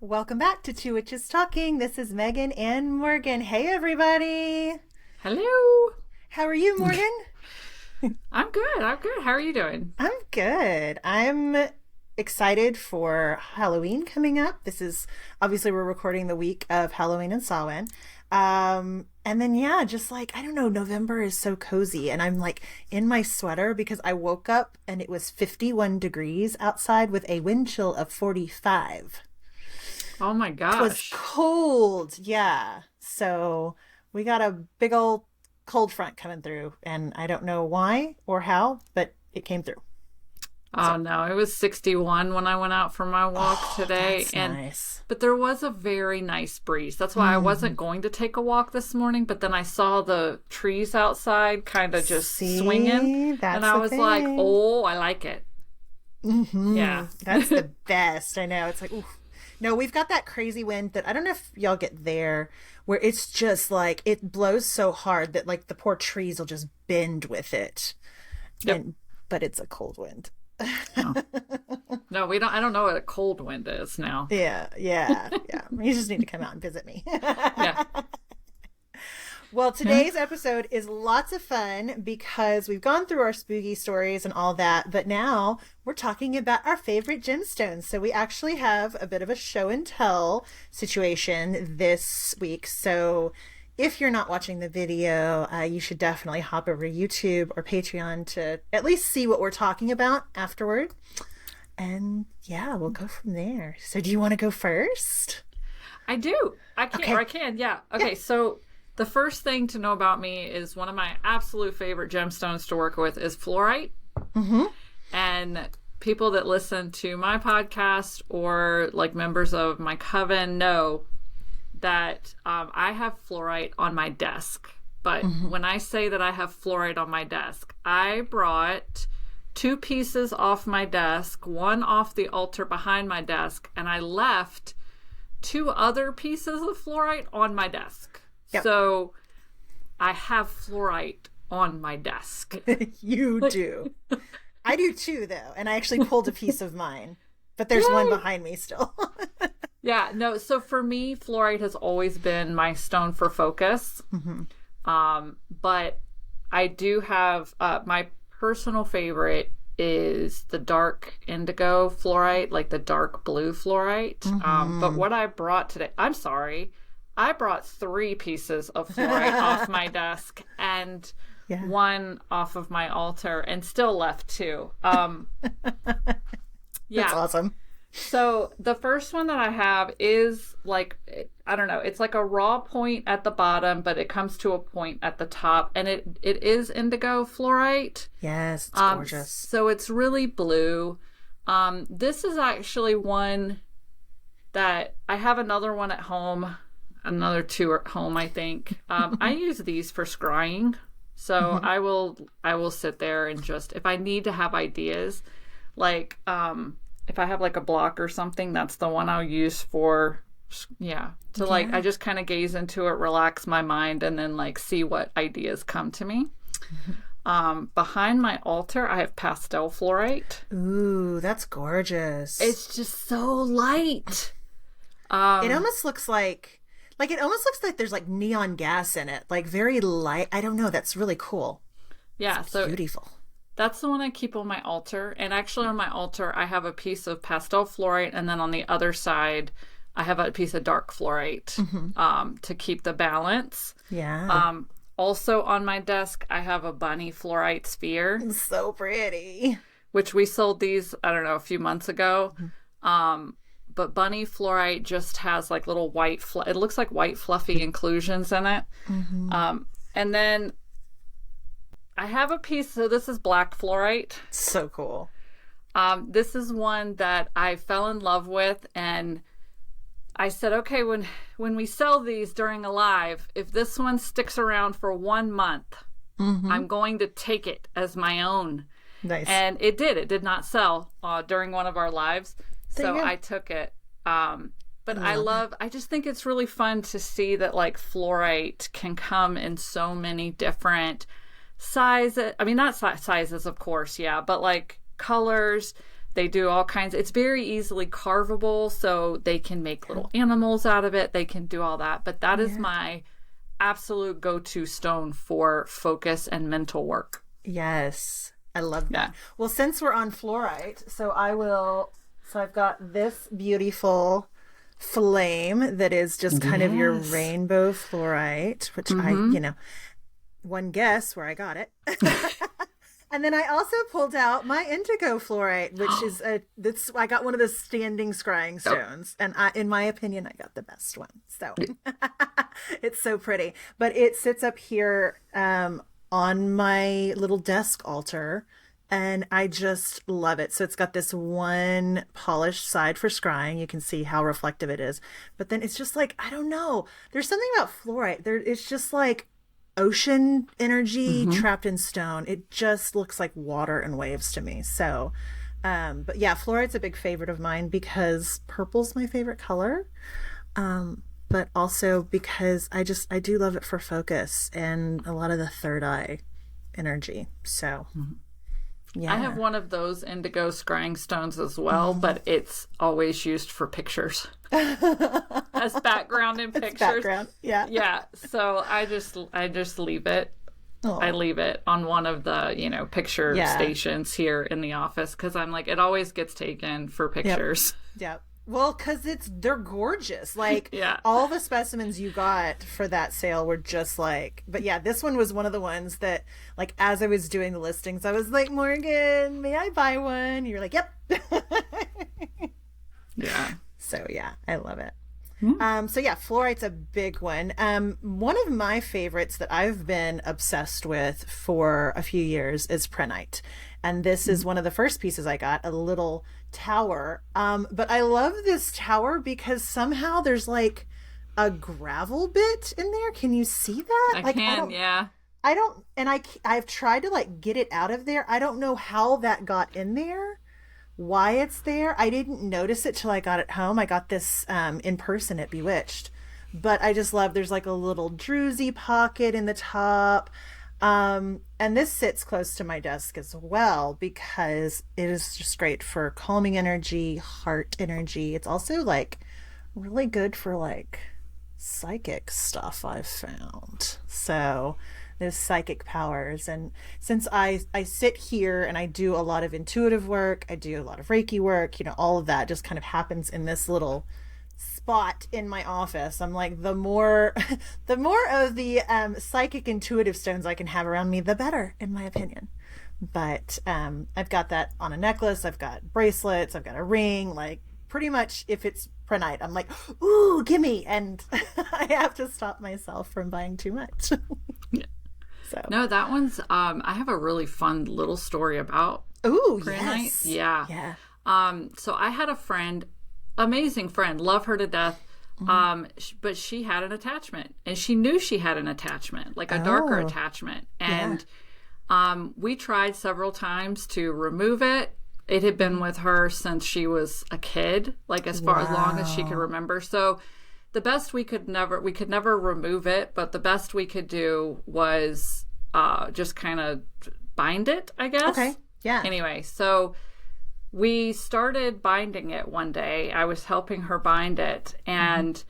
Welcome back to Two Witches Talking. This is Megan and Morgan. Hey, everybody. Hello. How are you, Morgan? I'm good. How are you doing? I'm good. I'm excited for Halloween coming up. This is obviously we're recording the week of Halloween and Samhain. And then, just like, I don't know, November is so cozy. And I'm like in my sweater because I woke up and it was 51 degrees outside with a wind chill of 45. Oh my gosh. It was cold. Yeah. So we got a big old cold front coming through. And I don't know why or how, but it came through. Oh no, it was 61 when I went out for my walk today. That's and nice. But there was a very nice breeze. That's why I wasn't going to take a walk this morning, but then I saw the trees outside kind of just swinging. And I was like, oh, I like it. Mm-hmm. Yeah. That's the best. I know. It's like, oof. No, we've got that crazy wind that I don't know if y'all get there where it's just like it blows so hard that like the poor trees will just bend with it. Yep. But it's a cold wind. Oh. No, we don't. I don't know what a cold wind is now. Yeah. You just need to come out and visit me. Yeah. Well, today's episode is lots of fun because we've gone through our spooky stories and all that, but now we're talking about our favorite gemstones. So we actually have a bit of a show and tell situation this week. So if you're not watching the video, you should definitely hop over to YouTube or Patreon to at least see what we're talking about afterward. And yeah, we'll go from there. So do you want to go first? I do. I can. Okay. Or I can. Yeah. Okay. So the first thing to know about me is one of my absolute favorite gemstones to work with is fluorite. Mm-hmm. And people that listen to my podcast or like members of my coven know that I have fluorite on my desk. But when I say that I have fluorite on my desk, I brought 2 pieces off my desk, one off the altar behind my desk, and I left 2 other pieces of fluorite on my desk. Yep. So I have fluorite on my desk. You do. I do too, though. And I actually pulled a piece of mine, but there's one behind me still. Yeah, no. So for me, fluorite has always been my stone for focus. But I do have my personal favorite is the dark indigo fluorite, like the dark blue fluorite. But what I brought today, I'm sorry, I brought 3 pieces of fluorite off my desk and one off of my altar and still left 2. That's awesome. So the first one that I have is like, I don't know, it's like a raw point at the bottom, but it comes to a point at the top, and it is indigo fluorite. Yes, it's gorgeous. So it's really blue. This is actually one that I have another one at home, another 2 at home, I think. I use these for scrying. So I will sit there and just, if I need to have ideas, like, if I have like a block or something, that's the one I'll use for, I just kind of gaze into it, relax my mind, and then like see what ideas come to me. Behind my altar, I have pastel fluorite. Ooh, that's gorgeous. It's just so light. It almost looks like there's like neon gas in it, like very light. I don't know. That's really cool. Yeah. It's beautiful. That's the one I keep on my altar. And actually on my altar, I have a piece of pastel fluorite. And then on the other side, I have a piece of dark fluorite to keep the balance. Yeah. Also on my desk, I have a bunny fluorite sphere. So pretty. Which we sold these, I don't know, a few months ago. But bunny fluorite just has like little white, it looks like white fluffy inclusions in it. And then I have a piece, so this is black fluorite. So cool. This is one that I fell in love with, and I said, okay, when we sell these during a live, if this one sticks around for 1 month, I'm going to take it as my own. Nice. And it did. It did not sell during one of our lives, so I took it. But I just think it's really fun to see that like fluorite can come in so many different sizes. I mean, not sizes, of course, but like colors, They do all kinds. It's very easily carvable, so they can make little animals out of it. They can do all that. But that is my absolute go-to stone for focus and mental work. Yes. I love that. Well, since we're on fluorite, so I've got this beautiful flame that is just kind of your rainbow fluorite, which one guess where I got it. And then I also pulled out my indigo fluorite, which is I got one of the standing scrying stones, and in my opinion, I got the best one. So it's so pretty, but it sits up here on my little desk altar, and I just love it. So it's got this one polished side for scrying. You can see how reflective it is, but then it's just like, I don't know. There's something about fluorite. It's just like ocean energy trapped in stone. It just looks like water and waves to me. So, but yeah, fluorite's a big favorite of mine because purple's my favorite color. But also because I do love it for focus and a lot of the third eye energy. So, yeah. I have one of those indigo scrying stones as well, but it's always used for pictures. As background in pictures. Background. Yeah. Yeah. So I just leave it. Oh. I leave it on one of the, picture stations here in the office because I'm like, it always gets taken for pictures. Yep. Well, because they're gorgeous. Like, all the specimens you got for that sale were just like, but yeah, this one was one of the ones that, like, as I was doing the listings, I was like, Morgan, may I buy one? You're like, yep. Yeah. So yeah, I love it. So yeah, fluorite's a big one. One of my favorites that I've been obsessed with for a few years is prehnite. And this is one of the first pieces I got, a little tower. But I love this tower because somehow there's like a gravel bit in there. Can you see that? I don't, and I've tried to like get it out of there. I don't know how that got in there, why it's there. I didn't notice it till I got it home. I got this in person at Bewitched. But I just love, there's like a little druzy pocket in the top. And this sits close to my desk as well because it is just great for calming energy, heart energy. It's also like really good for like psychic stuff I've found. So there's psychic powers. And since I sit here and I do a lot of intuitive work, I do a lot of Reiki work, all of that just kind of happens in this little spot in my office. I'm like, the more of the psychic intuitive stones I can have around me, the better, in my opinion. But I've got that on a necklace, I've got bracelets, I've got a ring. Like, pretty much if it's prehnite, I'm like, ooh, gimme, and I have to stop myself from buying too much. So no, that one's I have a really fun little story about prehnite. Yeah. So I had a friend, amazing friend, love her to death. But she had an attachment, and she knew she had an attachment, like a darker attachment. And we tried several times to remove it. It had been with her since she was a kid, like as long as she could remember. So the best we could never remove it, but the best we could do was just kind of bind it, I guess. Okay. Yeah. Anyway, so we started binding it one day. I was helping her bind it, and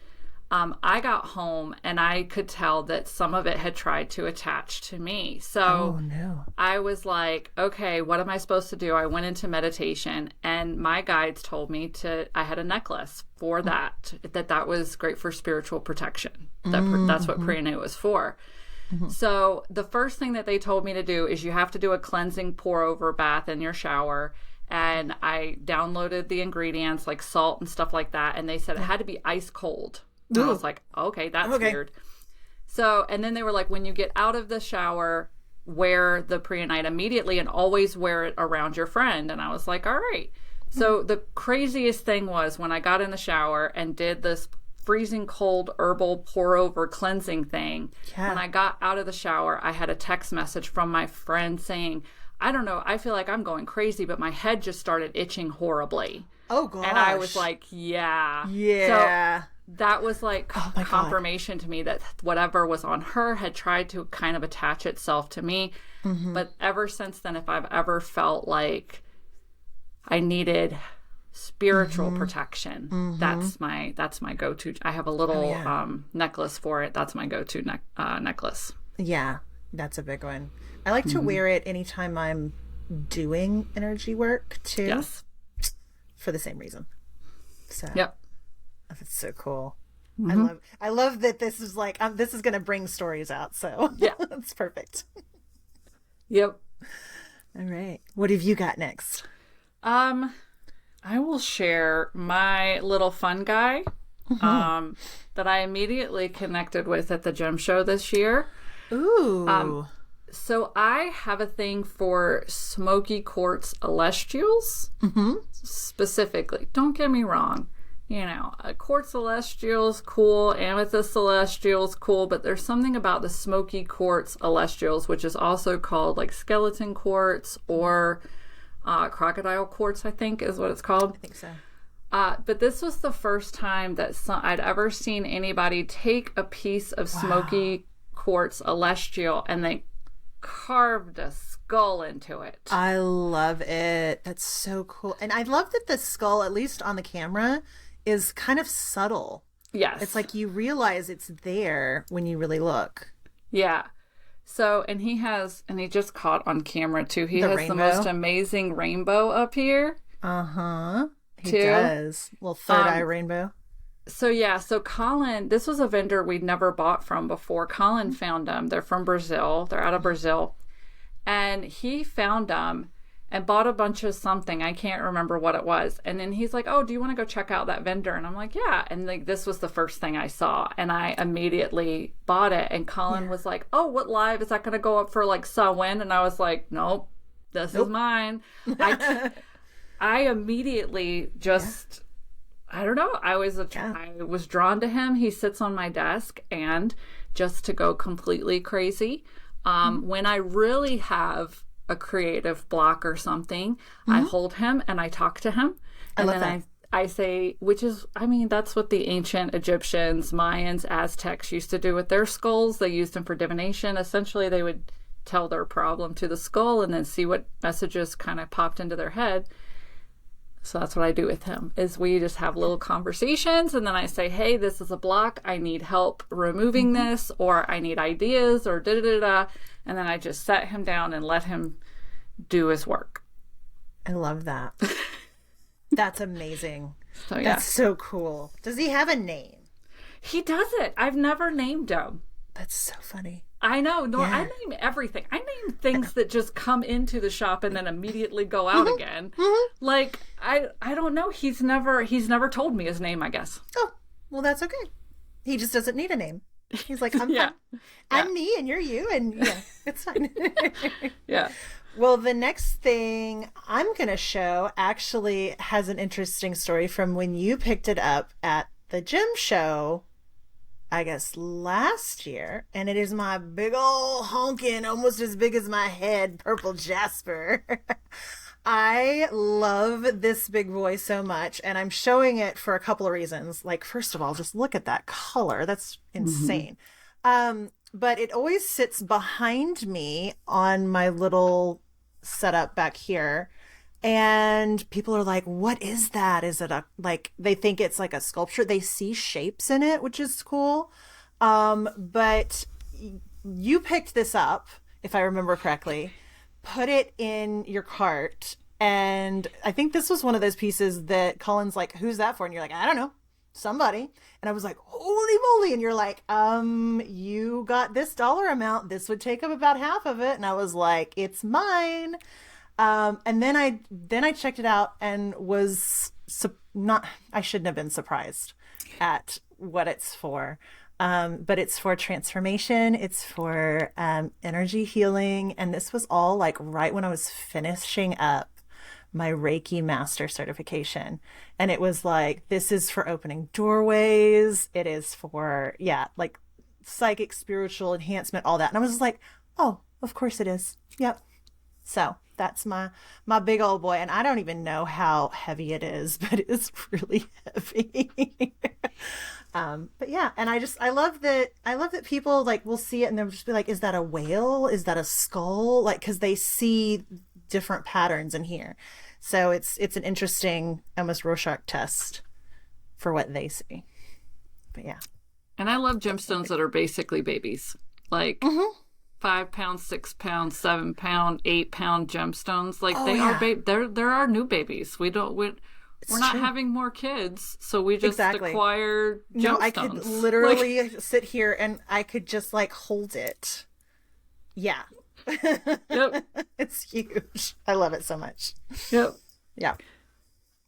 I got home and I could tell that some of it had tried to attach to me. So I was like, okay, what am I supposed to do? I went into meditation, and my guides told me I had a necklace for that was great for spiritual protection. That's what prehnite was for. So the first thing that they told me to do is you have to do a cleansing pour over bath in your shower. And I downloaded the ingredients like salt and stuff like that. And they said it had to be ice cold. And I was like, okay, that's weird. So, and then they were like, when you get out of the shower, wear the prehnite immediately and always wear it around your friend. And I was like, all right. So the craziest thing was when I got in the shower and did this freezing cold herbal pour over cleansing thing. When I got out of the shower, I had a text message from my friend saying, I don't know, I feel like I'm going crazy, but my head just started itching horribly. Oh, gosh. And I was like, yeah. So that was like confirmation to me that whatever was on her had tried to kind of attach itself to me. But ever since then, if I've ever felt like I needed spiritual protection. That's my go-to. I have a little necklace for it. That's my go-to necklace. Yeah, that's a big one. I like to wear it anytime I'm doing energy work too. Yes. For the same reason. So yep. That's so cool. I love that this is like this is going to bring stories out. So yeah, that's perfect. Yep. All right. What have you got next? I will share my little fun guy that I immediately connected with at the gem show this year. Ooh. So I have a thing for smoky quartz celestials. Specifically. Don't get me wrong. You know, quartz celestials, cool. Amethyst celestials, cool. But there's something about the smoky quartz celestials, which is also called like skeleton quartz or crocodile quartz, I think is what it's called. I think so. But this was the first time that I'd ever seen anybody take a piece of smoky quartz celestial and they carved a skull into it. I love it. That's so cool. And I love that the skull, at least on the camera, is kind of subtle. Yes. It's like you realize it's there when you really look. Yeah. So, and he just caught on camera too. He has the most amazing rainbow up here. He does. Little third eye rainbow. So yeah, so Colin, this was a vendor we'd never bought from before. Colin found them. They're from Brazil. They're out of Brazil. And he found them and bought a bunch of something. I can't remember what it was. And then he's like, oh, do you want to go check out that vendor? And I'm like, yeah. And like, this was the first thing I saw. And I immediately bought it. And Colin was like, oh, what live? Is that going to go up for like when? And I was like, nope, this is mine. I immediately just... I don't know. I was drawn to him. He sits on my desk, and just to go completely crazy, when I really have a creative block or something, I hold him and I talk to him. And then I say, that's what the ancient Egyptians, Mayans, Aztecs used to do with their skulls. They used them for divination. Essentially, they would tell their problem to the skull and then see what messages kind of popped into their head. So that's what I do with him, is we just have little conversations, and then I say, hey, this is a block. I need help removing this, or I need ideas, or da-da-da-da. And then I just set him down and let him do his work. I love that. That's amazing. So, yeah. That's so cool. Does he have a name? He doesn't. I've never named him. That's so funny. I know. No, I name everything. I name things that just come into the shop and then immediately go out again. Like, I don't know. He's never told me his name, I guess. Oh, well, that's okay. He just doesn't need a name. He's like, I'm fine. I'm me and you're you, and it's fine. Yeah. Well, the next thing I'm going to show actually has an interesting story from when you picked it up at the gym show, I guess last year, and it is my big old honking, almost as big as my head, purple jasper. I love this big boy so much, and I'm showing it for a couple of reasons. Like, first of all, just look at that color. That's insane. But it always sits behind me on my little setup back here. And people are like, what is that? Is it they think it's like a sculpture. They see shapes in it, which is cool. But you picked this up, if I remember correctly, put it in your cart. And I think this was one of those pieces that Colin's like, who's that for? And you're like, I don't know, somebody. And I was like, holy moly. And you're like, you got this dollar amount. This would take up about half of it. And I was like, it's mine. And then I checked it out and was I shouldn't have been surprised at what it's for. But it's for transformation. It's for, energy healing. And this was all like right when I was finishing up my Reiki master certification. And it was like, this is for opening doorways. It is for, like psychic, spiritual enhancement, all that. And I was like, oh, of course it is. Yep. So that's my big old boy. And I don't even know how heavy it is, but it is really heavy. But yeah, and I love that people like will see it and they'll just be like, is that a whale? Is that a skull? Like, cause they see different patterns in here. So it's an interesting, almost Rorschach test for what they see. But yeah. And I love gemstones that are basically babies. Like 5 pound, 6 pound, 7 pound, 8 pound gemstones. Like they're our new babies. We're not having more kids, so we just acquire gemstones. No, I could literally sit here and I could just like hold it. Yeah. Yep. It's huge. I love it so much. Yep. Yeah.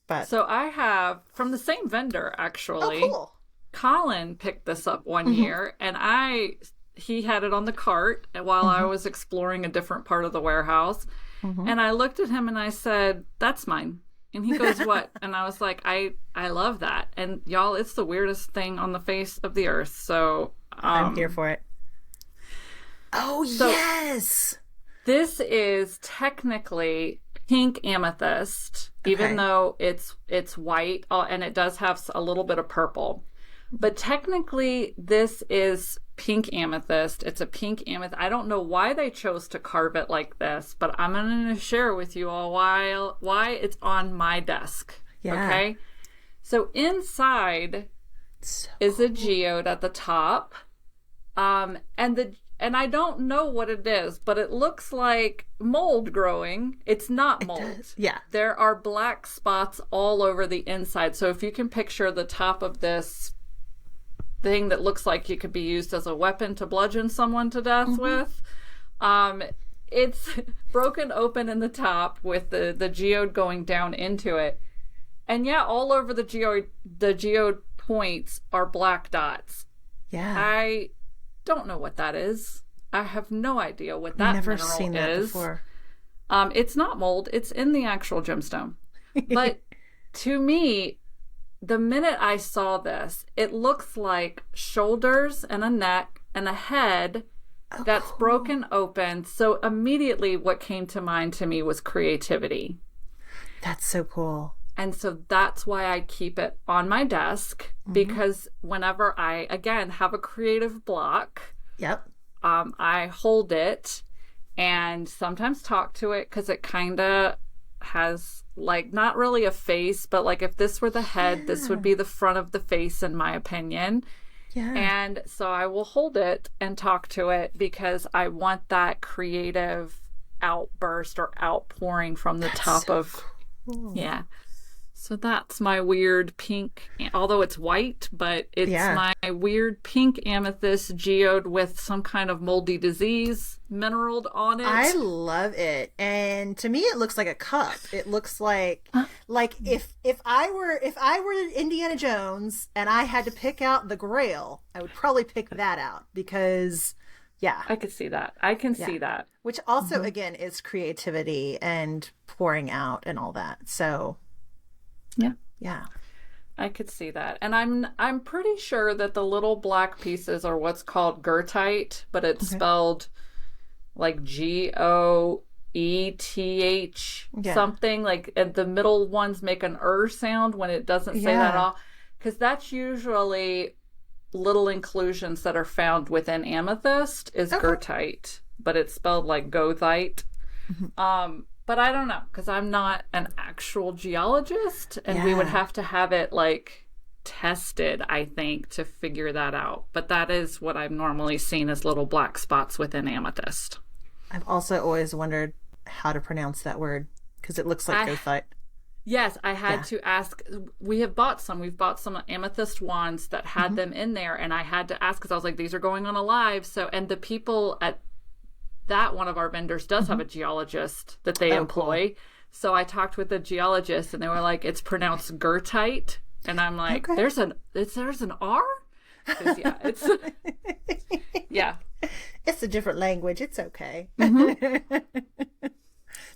But so I have from the same vendor actually. Oh, cool. Colin picked this up one year, and he had it on the cart while I was exploring a different part of the warehouse. And I looked at him and I said, "That's mine." And he goes, "What?" And I was like, I love that. And y'all, it's the weirdest thing on the face of the earth. So I'm here for it. Oh, yes. This is technically pink amethyst, even though it's white, and it does have a little bit of purple. But technically, this is pink amethyst. It's a pink amethyst. I don't know why they chose to carve it like this, but I'm going to share with you all why it's on my desk. Yeah. Okay? So inside is a geode at the top. And I don't know what it is, but it looks like mold growing. It's not mold. Yeah. There are black spots all over the inside. So if you can picture the top of this thing that looks like it could be used as a weapon to bludgeon someone to death with. It's broken open in the top with the geode going down into it. And yeah, all over the geode points are black dots. Yeah. I don't know what that is. I have no idea what that mineral is. Never seen that before. It's not mold. It's in the actual gemstone. But to me, the minute I saw this, it looks like shoulders and a neck and a head that's broken open. So immediately what came to mind to me was creativity. That's so cool. And so that's why I keep it on my desk, because whenever I, again, have a creative block, I hold it and sometimes talk to it, because it kind of has like not really a face, but like if this were the head, this would be the front of the face in my opinion. And so I will hold it and talk to it because I want that creative outburst or outpouring from the top of cool. So that's my weird pink, although it's white, but it's my weird pink amethyst geode with some kind of moldy disease mineraled on it. I love it. And to me, it looks like a cup. It looks like if I were Indiana Jones and I had to pick out the Grail, I would probably pick that out because I could see that. I can see that. Which also, again, is creativity and pouring out and all that. So yeah, I could see that. And I'm pretty sure that the little black pieces are what's called goethite, but it's spelled like GOETH something. Like, and the middle ones make an sound when it doesn't say that at all, because that's usually little inclusions that are found within amethyst is goethite, but it's spelled like goethite. But I don't know, because I'm not an actual geologist, and we would have to have it like tested, I think, to figure that out. But that is what I've normally seen as little black spots within amethyst. I've also always wondered how to pronounce that word, because it looks like goethite. Yes, I had to ask. We've bought some amethyst wands that had them in there, and I had to ask, because I was like, these are going on a live. So, and the people at that one of our vendors does have a geologist that they employ. Cool. So I talked with the geologist, and they were like, it's pronounced goethite. And I'm like, there's an R? It's it's a different language. It's okay.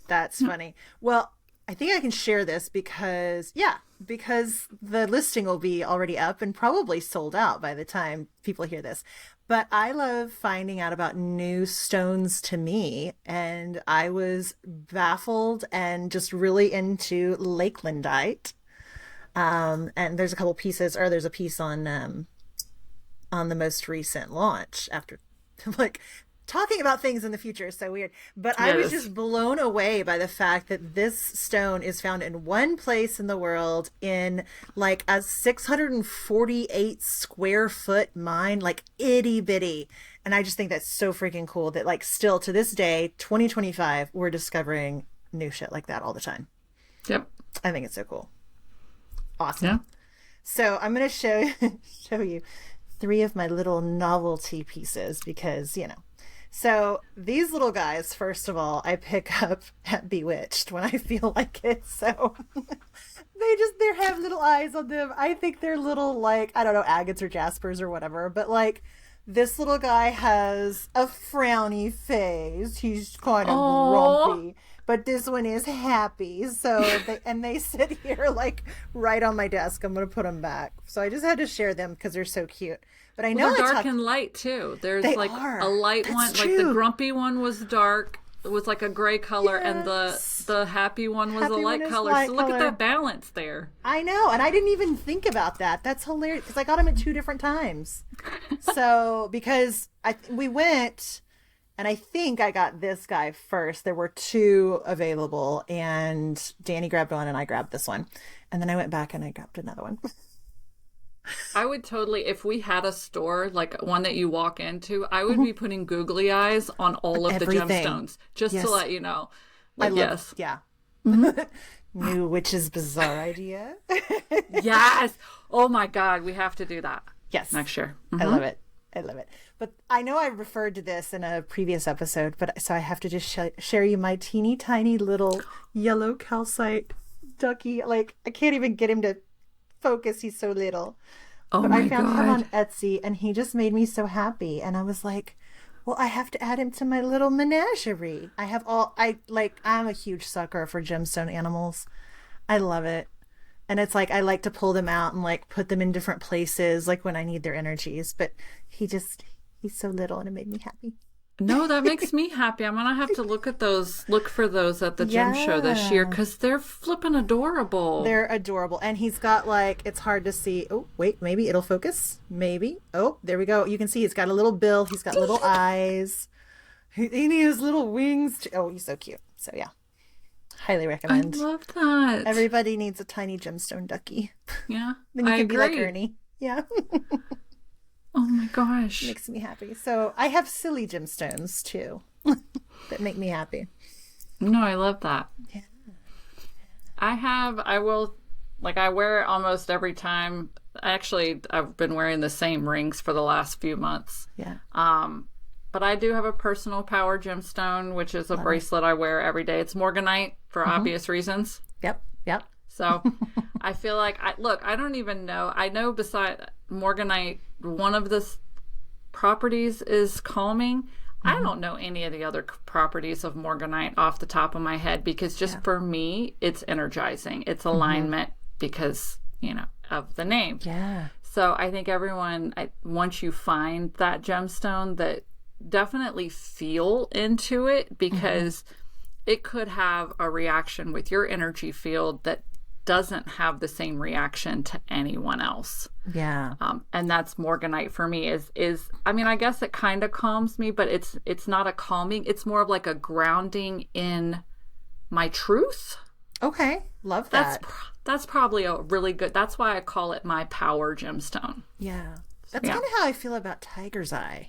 That's funny. Well, I think I can share this because the listing will be already up and probably sold out by the time people hear this. But I love finding out about new stones to me, and I was baffled and just really into lakelandite. And there's a couple pieces, or there's a piece on the most recent launch after, like, talking about things in the future is so weird. But I was just blown away by the fact that this stone is found in one place in the world in like a 648 square foot mine, like itty bitty. And I just think that's so freaking cool that like still to this day, 2025, we're discovering new shit like that all the time. Yep. I think it's so cool. Awesome. Yeah. So I'm going to show you 3 of my little novelty pieces because, you know. So these little guys, first of all, I pick up at Bewitched when I feel like it. So they have little eyes on them. I think they're little, like, I don't know, agates or jaspers or whatever. But like this little guy has a frowny face. He's kind of grumpy. But this one is happy. So they sit here like right on my desk. I'm going to put them back. So I just had to share them because they're so cute. But I know they're dark and light too. There's like a light That's one, true. like the grumpy one was dark. It was like a gray color, and the happy one was a light color. So look at that balance there. I know, and I didn't even think about that. That's hilarious because I got them at 2 different times. So because we went, and I think I got this guy first. There were 2 available, and Danny grabbed one, and I grabbed this one, and then I went back and I grabbed another one. I would totally, if we had a store like one that you walk into, I would be putting googly eyes on all of Everything. the gemstones just to let you know. Like, Yeah. New witch's bizarre idea. Yes. Oh my God, we have to do that. Yes. Next year. I love it. But I know I referred to this in a previous episode, but so I have to just share you my teeny tiny little yellow calcite ducky. Like I can't even get him to focus. He's so little. Oh but my I found God. him on Etsy and he just made me so happy. And I was like, well, I have to add him to my little menagerie. I'm a huge sucker for gemstone animals. I love it. And it's like, I like to pull them out and like put them in different places, like when I need their energies. But he's so little and it made me happy. No, that makes me happy. I'm going to have to look for those at the gem show this year because they're flipping adorable. They're adorable. And he's got like, it's hard to see. Oh, wait, maybe it'll focus. Maybe. Oh, there we go. You can see he's got a little bill. He's got little eyes. He has little wings. Oh, he's so cute. So yeah, highly recommend. I love that. Everybody needs a tiny gemstone ducky. Yeah, Then you I can agree. be like Ernie. Yeah. Oh my gosh. Makes me happy. So I have silly gemstones too that make me happy. No, I love that. Yeah. I wear it almost every time. Actually, I've been wearing the same rings for the last few months. Yeah. But I do have a personal power gemstone, which is a bracelet I wear every day. It's morganite for obvious reasons. Yep. So I feel like, I don't even know. I know beside morganite, one of the properties is calming. I don't know any of the other properties of morganite off the top of my head because just for me, it's energizing. It's alignment because, of the name. Yeah. So I think everyone, once you find that gemstone, that definitely feel into it because it could have a reaction with your energy field that doesn't have the same reaction to anyone else. Yeah. And that's morganite for me is I mean, I guess it kind of calms me, but it's not a calming. It's more of like a grounding in my truth. Okay. Love that. That's probably a really good, that's why I call it my power gemstone. Yeah. That's kind of how I feel about tiger's eye.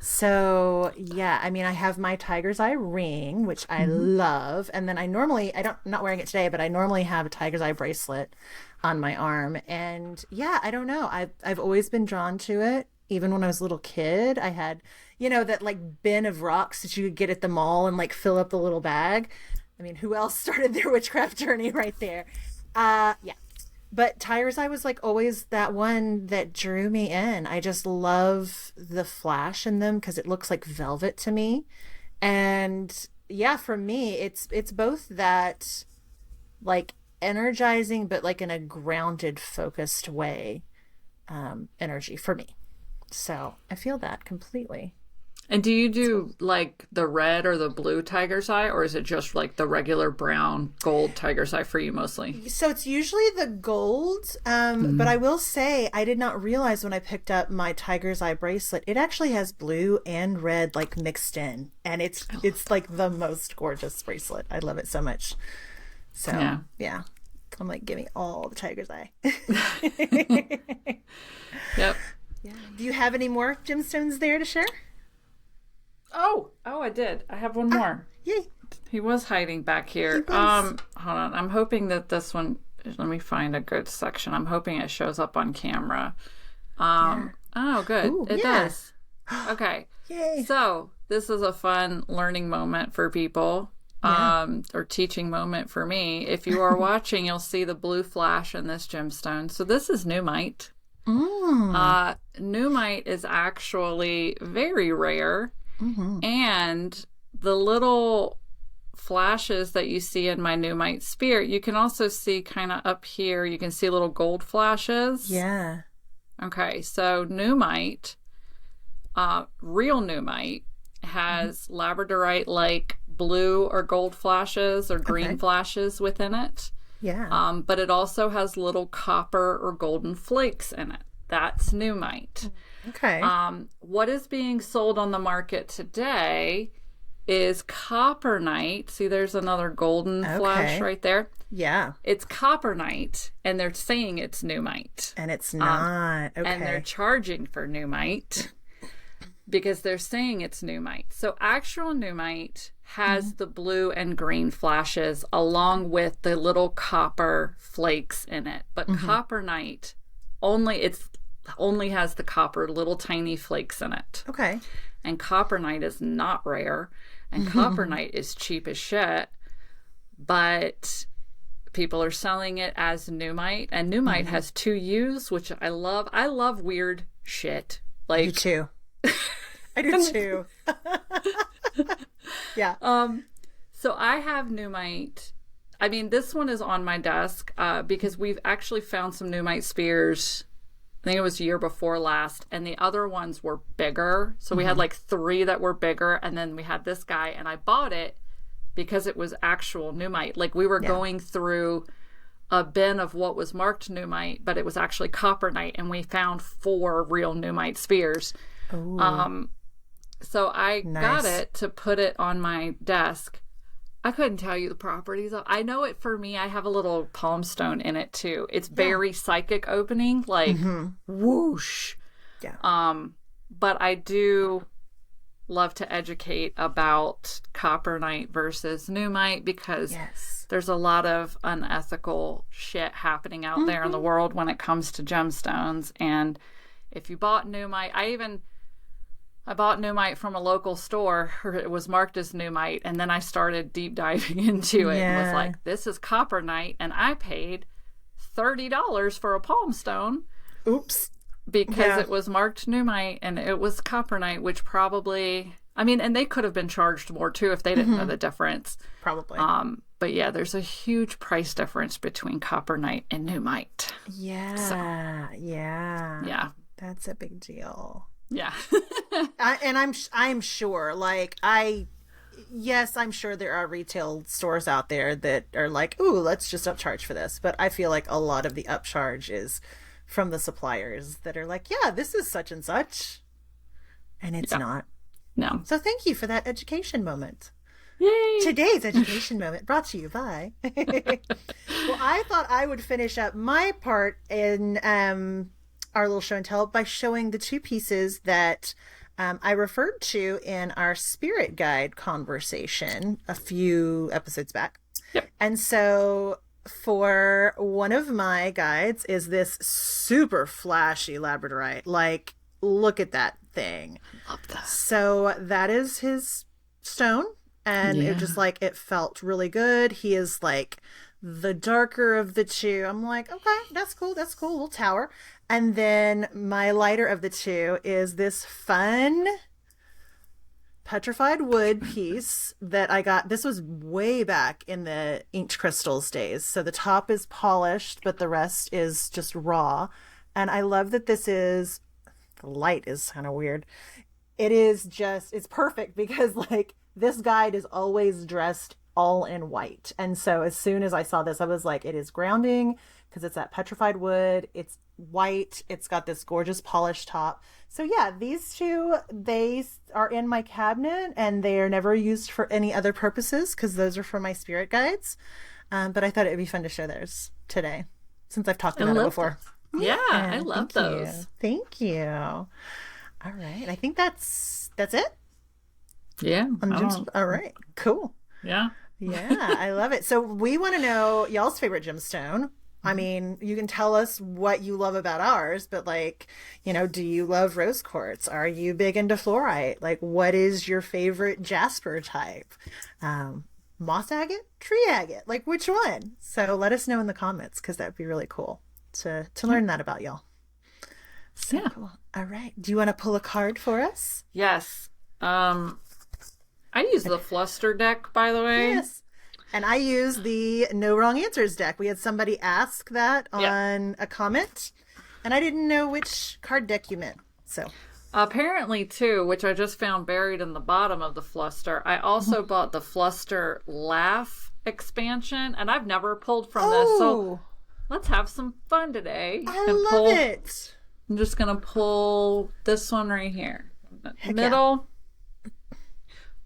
So yeah, I mean, I have my tiger's eye ring, which I love. And then I'm not wearing it today, but I normally have a tiger's eye bracelet on my arm. And yeah, I don't know. I've always been drawn to it. Even when I was a little kid, I had, that like bin of rocks that you could get at the mall and like fill up the little bag. I mean, who else started their witchcraft journey right there? Yeah. But tiger's eye was like always that one that drew me in. I just love the flash in them because it looks like velvet to me. And yeah, for me, it's both that like energizing, but like in a grounded, focused way, energy for me. So I feel that completely. And do you do like the red or the blue tiger's eye, or is it just like the regular brown gold tiger's eye for you mostly? So it's usually the gold, but I will say I did not realize when I picked up my tiger's eye bracelet, it actually has blue and red like mixed in, and it's like the most gorgeous bracelet. I love it so much. So yeah. I'm like, give me all the tiger's eye. Yep. Yeah. Do you have any more gemstones there to share? Oh, I did. I have one more. Yay. He was hiding back here. Hold on. I'm hoping that this one, let me find a good section. I'm hoping it shows up on camera. Oh, good. Ooh, it does. Okay. Yay. So this is a fun learning moment for people. Or teaching moment for me. If you are watching, you'll see the blue flash in this gemstone. So this is pneumite. Pneumite is actually very rare. And the little flashes that you see in my pneumite spear, you can also see kind of up here, you can see little gold flashes. Yeah. Okay, so pneumite, real pneumite, has labradorite-like blue or gold flashes or green flashes within it. Yeah. But it also has little copper or golden flakes in it. That's pneumite. Okay. What is being sold on the market today is copperite. See, there's another golden flash right there. Yeah. It's copperite, and they're saying it's pneumite. And it's not. Okay. And they're charging for pneumite because they're saying it's pneumite. So actual pneumite has the blue and green flashes along with the little copper flakes in it. But copperite only has the copper little tiny flakes in it. Okay. And copperite is not rare, and copperite is cheap as shit, but people are selling it as pneumite, and pneumite has two U's, which I love. I love weird shit. Like, you too. I do too. Yeah. So I have pneumite. I mean, this one is on my desk because we've actually found some pneumite spears. I think it was year before last, and the other ones were bigger. So we had like 3 that were bigger, and then we had this guy, and I bought it because it was actual pneumite. Like we were going through a bin of what was marked pneumite, but it was actually copperite, and we found 4 real pneumite spears. Ooh. So I got it to put it on my desk. I couldn't tell you the properties. I know it for me. I have a little palm stone in it too. It's very psychic opening, like whoosh. Yeah. But I do love to educate about copperite versus pneumite because there's a lot of unethical shit happening out there in the world when it comes to gemstones. And if you bought pneumite, I bought pneumite from a local store. It was marked as pneumite, and then I started deep diving into it and was like, this is copperite, and I paid $30 for a palm stone. Oops. Because it was marked pneumite, and it was copperite, which probably, I mean, and they could have been charged more too if they didn't know the difference. Probably. But yeah, there's a huge price difference between copperite and pnumite. Yeah. So, yeah. That's a big deal. Yeah. I'm sure, like, I'm sure there are retail stores out there that are like, ooh, let's just upcharge for this. But I feel like a lot of the upcharge is from the suppliers that are like, yeah, this is such and such. And it's not. No. So thank you for that education moment. Yay! Today's education moment brought to you by. Well, I thought I would finish up my part in our little show and tell by showing the 2 pieces that I referred to in our spirit guide conversation a few episodes back. Yep. And so for one of my guides is this super flashy labradorite. Like, look at that thing. Love that. So that is his stone. And it just like, it felt really good. He is like the darker of the 2. I'm like, okay, that's cool. That's cool. Little tower. And then my lighter of the 2 is this fun petrified wood piece that I got. This was way back in the inked crystals days. So the top is polished, but the rest is just raw. And I love that this is, the light is kind of weird. it is just, it's perfect because like this guide is always dressed all in white. And so as soon as I saw this, I was like, it is grounding because it's that petrified wood. It's white. It's got this gorgeous polished top. So yeah, these two, they are in my cabinet and they are never used for any other purposes because those are for my spirit guides. But I thought it would be fun to show theirs today since I've talked about it before. Yeah, I love those. Thank you. All right. I think that's it. Yeah. All right. Cool. Yeah. Yeah, I love it. So we want to know y'all's favorite gemstone. I mean, you can tell us what you love about ours, but like, you know, do you love rose quartz? Are you big into fluorite? Like, what is your favorite jasper type? Moss agate, tree agate, like which one? So let us know in the comments because that would be really cool to learn that about y'all. So cool. All right. Do you want to pull a card for us? Yes. I use the Fluster deck, by the way. Yes. And I use the No Wrong Answers deck. We had somebody ask that on a comment, and I didn't know which card deck you meant. So apparently, too, which I just found buried in the bottom of the Fluster, I also bought the Fluster Laugh expansion, and I've never pulled from this. So let's have some fun today. I love it. I'm just going to pull this one right here. Heck Middle. Yeah.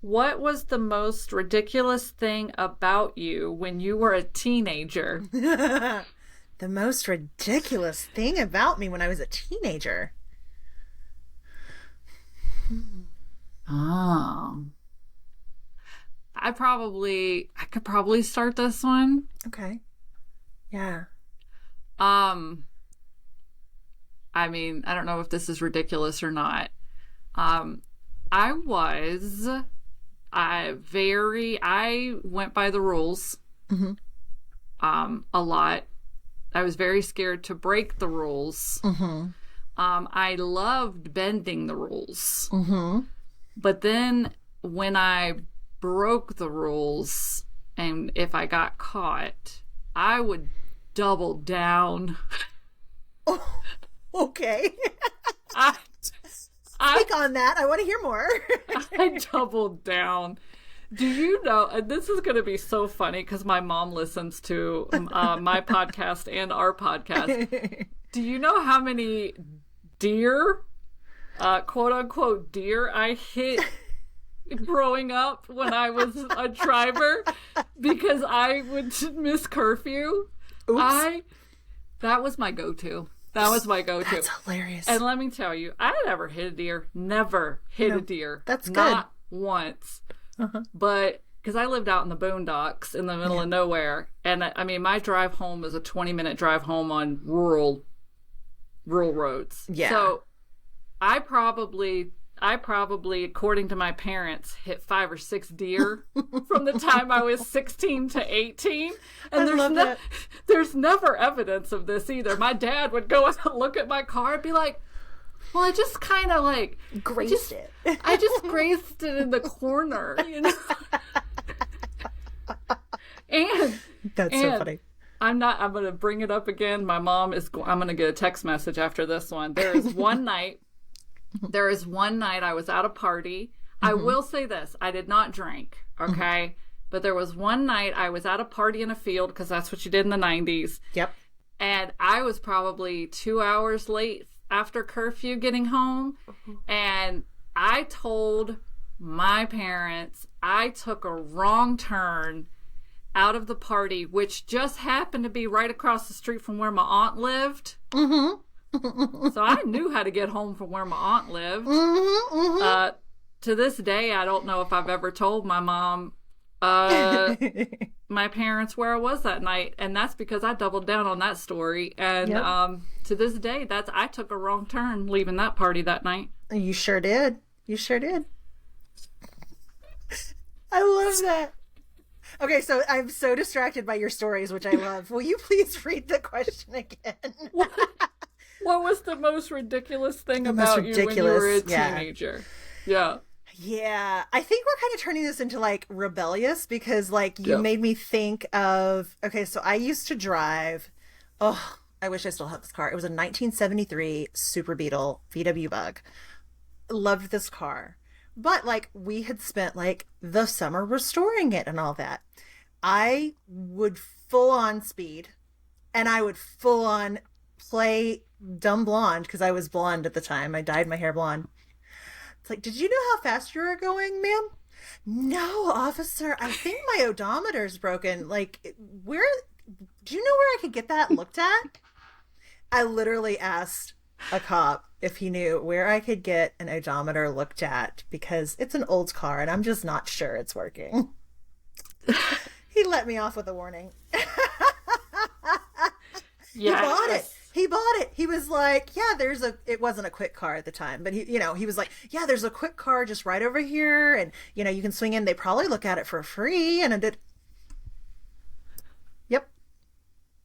What was the most ridiculous thing about you when you were a teenager? The most ridiculous thing about me when I was a teenager. Oh. I could probably start this one. Okay. Yeah. I mean, I don't know if this is ridiculous or not. I went by the rules a lot. I was very scared to break the rules. I loved bending the rules. But then when I broke the rules and if I got caught, I would double down. Oh, okay. Speak on that. I want to hear more. I doubled down. Do you know, and this is going to be so funny because my mom listens to my podcast and our podcast. Do you know how many deer, quote unquote deer, I hit growing up when I was a driver because I would miss curfew? Oops. That was my go-to. That was my go-to. That's hilarious. And let me tell you, I never hit a deer. Never hit a deer. That's good. Not once. But because I lived out in the boondocks in the middle of nowhere. And I mean, my drive home was a 20-minute drive home on rural roads. Yeah. So I probably, according to my parents, hit 5 or 6 deer from the time I was 16 to 18. And there's never evidence of this either. My dad would go and look at my car and be like, well, I just kind of like grazed it. I just grazed it in the corner, you know. And that's so funny. I'm going to bring it up again. My mom I'm going to get a text message after this one. There is one night I was at a party. I will say this. I did not drink, okay? But there was one night I was at a party in a field because that's what you did in the 90s. Yep. And I was probably 2 hours late after curfew getting home. And I told my parents I took a wrong turn out of the party, which just happened to be right across the street from where my aunt lived. So I knew how to get home from where my aunt lived. To this day, I don't know if I've ever told my mom, my parents, where I was that night. And that's because I doubled down on that story. And to this day, I took a wrong turn leaving that party that night. You sure did. You sure did. I love that. Okay, so I'm so distracted by your stories, which I love. Will you please read the question again? What was the most ridiculous thing about you when you were a teenager? Yeah. Yeah. I think we're kind of turning this into like rebellious because like you made me think of, okay, so I used to drive, I wish I still had this car. It was a 1973 Super Beetle VW Bug. loved this car. But like we had spent like the summer restoring it and all that. I would full on speed and I would full on play dumb blonde because I was blonde at the time. I dyed my hair blonde. It's like, did you know how fast you were going, ma'am? No, officer, I think my odometer's broken. Like, where, do you know where I could get that looked at? I literally asked a cop if he knew where I could get an odometer looked at because it's an old car and I'm just not sure it's working. He let me off with a warning. Yeah, he bought it. He bought it. He was like, yeah, it wasn't a quick car at the time, but he was like, yeah, there's a quick car just right over here. And, you can swing in. They probably look at it for free. And I did.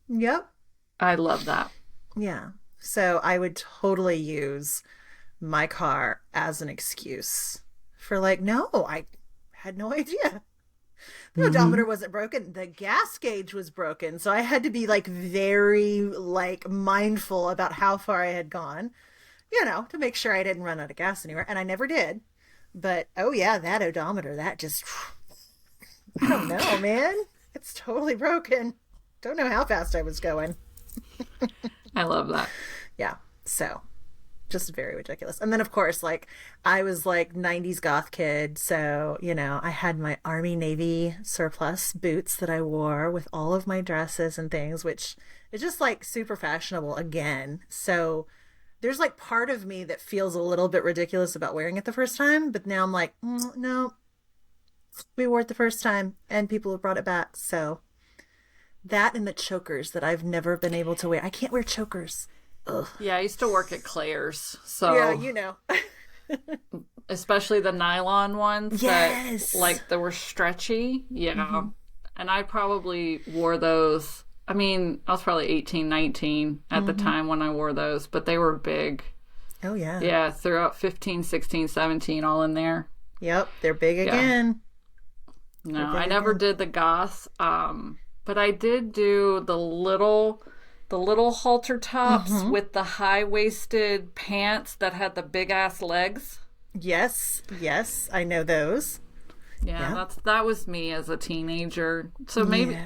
Yep. I love that. Yeah. So I would totally use my car as an excuse for like, no, I had no idea. The odometer wasn't broken. The gas gauge was broken. So I had to be like very like mindful about how far I had gone, to make sure I didn't run out of gas anywhere. And I never did. But oh yeah, that odometer, that just, I don't know, man. It's totally broken. Don't know how fast I was going. I love that. Yeah. So just very ridiculous. And then of course, like I was like 90s goth kid. So, I had my Army Navy surplus boots that I wore with all of my dresses and things, which is just like super fashionable again. So there's like part of me that feels a little bit ridiculous about wearing it the first time. But now I'm like, no, we wore it the first time and people have brought it back. So that and the chokers that I've never been able to wear. I can't wear chokers. Ugh. Yeah, I used to work at Claire's, so yeah, especially the nylon ones yes. that were stretchy. Yeah, and I probably wore those. I mean, I was probably 18, 19 at the time when I wore those, but they were big. Oh yeah. Yeah, throughout 15, 16, 17, all in there. Yep, they're big again. No, I never did the goth, but I did do the little halter tops with the high-waisted pants that had the big-ass legs. Yes, I know those. Yeah, that was me as a teenager. So maybe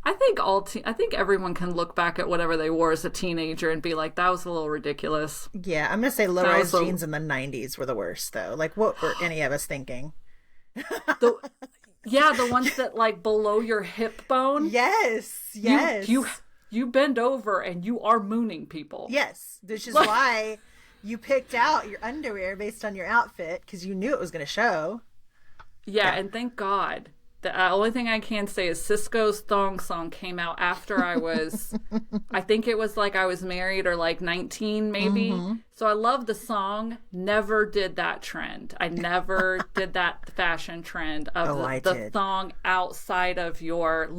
I think everyone can look back at whatever they wore as a teenager and be like, that was a little ridiculous. Yeah, I'm gonna say low-rise jeans in the 90s were the worst, though. Like, what were any of us thinking? The ones that like below your hip bone. Yes. You bend over and you are mooning people. Yes, which is why you picked out your underwear based on your outfit because you knew it was going to show. Yeah, and thank God. The only thing I can say is Cisco's Thong Song came out after I was, I think it was like I was married or like 19 maybe. So I love the song. Never did that trend. I never did that fashion trend of the thong outside of your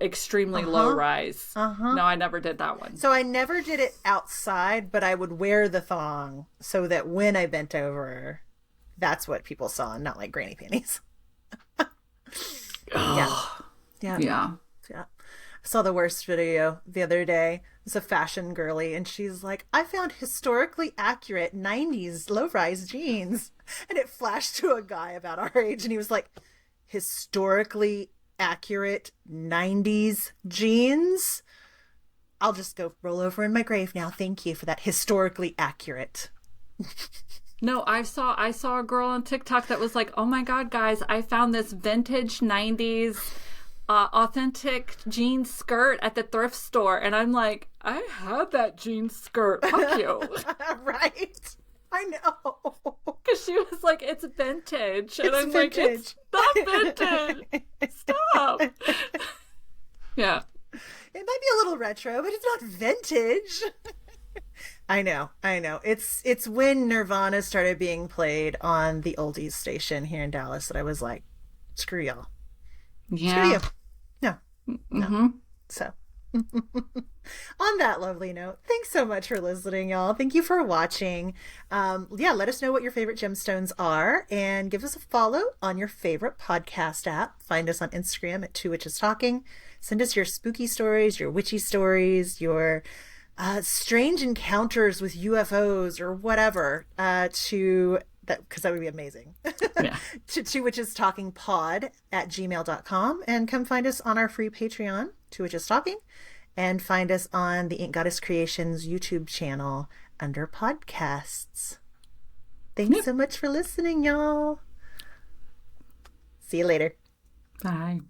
extremely low rise. No, I never did that one. So I never did it outside, but I would wear the thong so that when I bent over, that's what people saw, not like granny panties. Yeah. I saw the worst video the other day. It's a fashion girly and she's like, I found historically accurate 90s low-rise jeans, and it flashed to a guy about our age and he was like, historically accurate 90s jeans? I'll just go roll over in my grave now. Thank you for that historically accurate. No, I saw a girl on TikTok that was like, oh my God, guys, I found this vintage 90s authentic jean skirt at the thrift store. And I'm like, I had that jean skirt. Fuck you. Right. I know. Because she was like, it's vintage. And I'm vintage. Like, it's not vintage. Stop. Yeah. It might be a little retro, but it's not vintage. I know. It's when Nirvana started being played on the oldies station here in Dallas that I was like, screw y'all. Yeah. Screw you. No. So, on that lovely note, thanks so much for listening, y'all. Thank you for watching. Let us know what your favorite gemstones are and give us a follow on your favorite podcast app. Find us on Instagram at TwoWitchesTalking. Send us your spooky stories, your witchy stories, your strange encounters with UFOs or whatever to because that would be amazing. Yeah. to TwoWitchesTalkingPod at gmail.com, and come find us on our free Patreon, Two Witches Talking, and find us on the Ink Goddess Creations YouTube channel under podcasts. Thanks so much for listening, y'all. See you later. Bye.